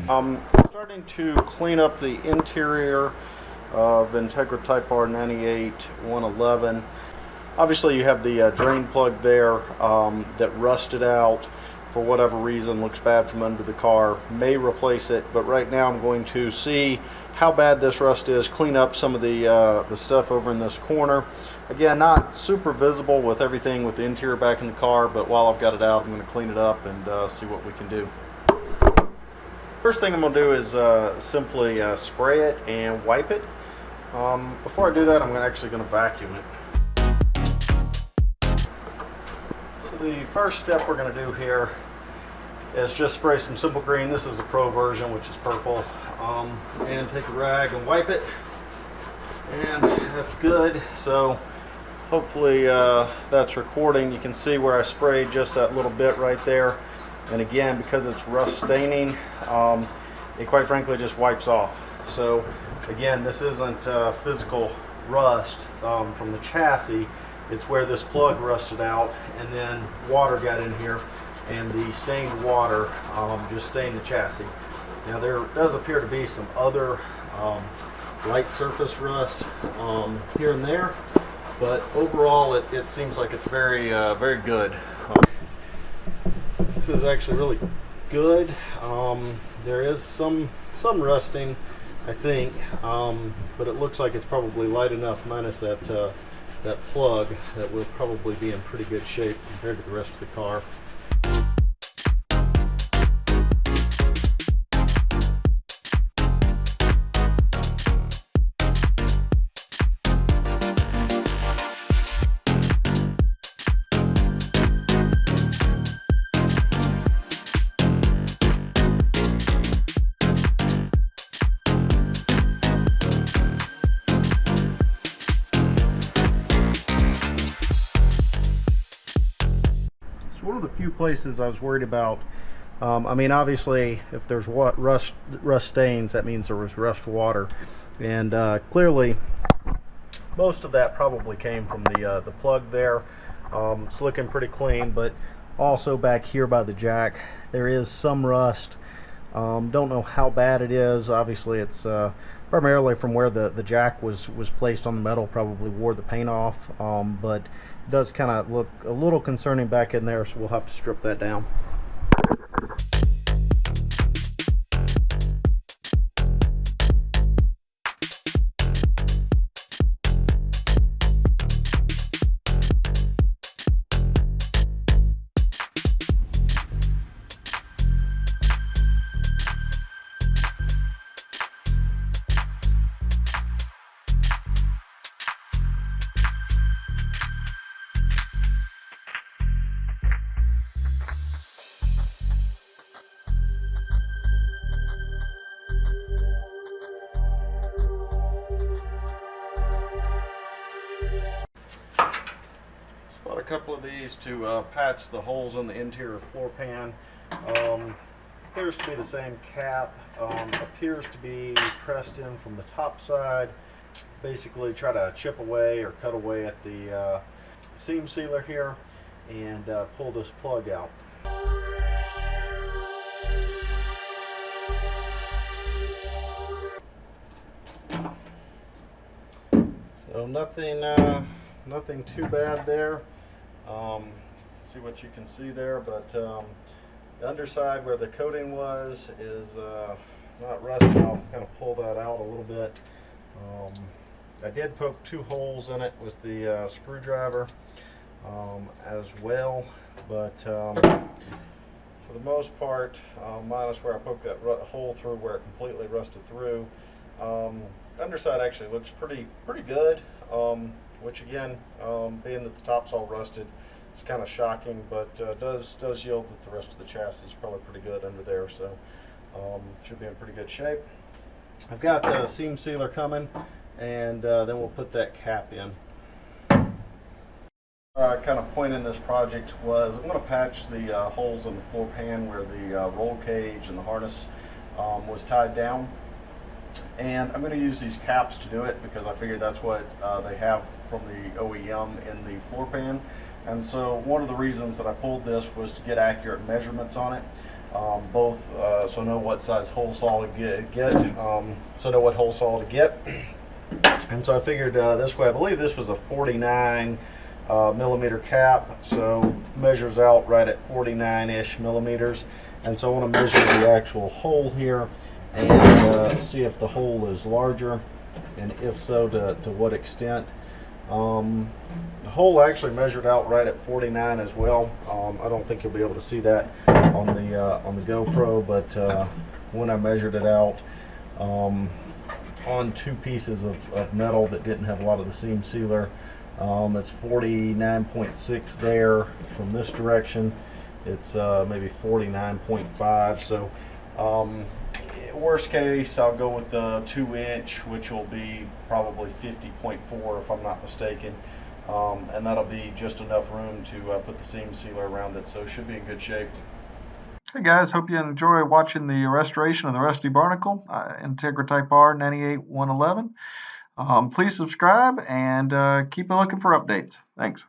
Starting to clean up the interior of Integra Type R 98-111. Obviously you have the drain plug there that rusted out for whatever reason, looks bad from under the car. May replace it, but right now I'm going to see how bad this rust is, clean up some of the stuff over in this corner. Again, not super visible with everything with the interior back in the car, but while I've got it out, I'm going to clean it up and see what we can do. First thing I'm going to do is simply spray it and wipe it. Before I do that, I'm actually going to vacuum it. So the first step we're going to do here is just spray some Simple Green. This is a pro version, which is purple. And take a rag and wipe it. And that's good. So hopefully that's recording. You can see where I sprayed just that little bit right there. And again, because it's rust staining, it quite frankly just wipes off. So again, this isn't physical rust from the chassis. It's where this plug rusted out and then water got in here, and the stained water just stained the chassis. Now there does appear to be some other light surface rust here and there, but overall it seems like it's very very good. This is actually really good. There is some rusting, I think, but it looks like it's probably light enough, minus that that plug, that will probably be in pretty good shape compared to the rest of the car. One of the few places I was worried about, I mean, obviously if there's rust stains, that means there was rust water, and clearly most of that probably came from the plug there. It's looking pretty clean, but also back here by the jack there is some rust. Don't know how bad it is. Obviously it's primarily from where the jack was placed on the metal, probably wore the paint off, but it does kind of look a little concerning back in there, so we'll have to strip that down. A couple of these to patch the holes in the interior floor pan. Appears to be the same cap. Appears to be pressed in from the top side. Basically try to chip away or cut away at the seam sealer here and pull this plug out. So nothing too bad there. See what you can see there, but the underside where the coating was is not rusted. I'll kind of pull that out a little bit. I did poke 2 holes in it with the screwdriver as well, but for the most part, minus where I poked that hole through where it completely rusted through, underside actually looks pretty good. Which again, being that the top's all rusted, it's kind of shocking, but does yield that the rest of the chassis is probably pretty good under there, so should be in pretty good shape. I've got the seam sealer coming, and then we'll put that cap in. Kind of point in this project was I'm going to patch the holes in the floor pan where the roll cage and the harness was tied down. And I'm going to use these caps to do it because I figured that's what they have from the OEM in the floor pan. And so one of the reasons that I pulled this was to get accurate measurements on it. both so I know what size hole saw to get so I know what hole saw to get. And so I figured this way. I believe this was a 49 millimeter cap, so measures out right at 49-ish millimeters. And so I want to measure the actual hole here and see if the hole is larger, and if so, to what extent. The hole actually measured out right at 49 as well. I don't think you'll be able to see that on the GoPro, but when I measured it out on two pieces of metal that didn't have a lot of the seam sealer, it's 49.6 there. From this direction, it's maybe 49.5. So worst case, I'll go with the 2-inch, which will be probably 50.4 if I'm not mistaken, and that'll be just enough room to put the seam sealer around it, so it should be in good shape. Hey guys, hope you enjoy watching the restoration of the rusty Barnacle, Integra Type R 98111. Please subscribe and keep looking for updates. Thanks.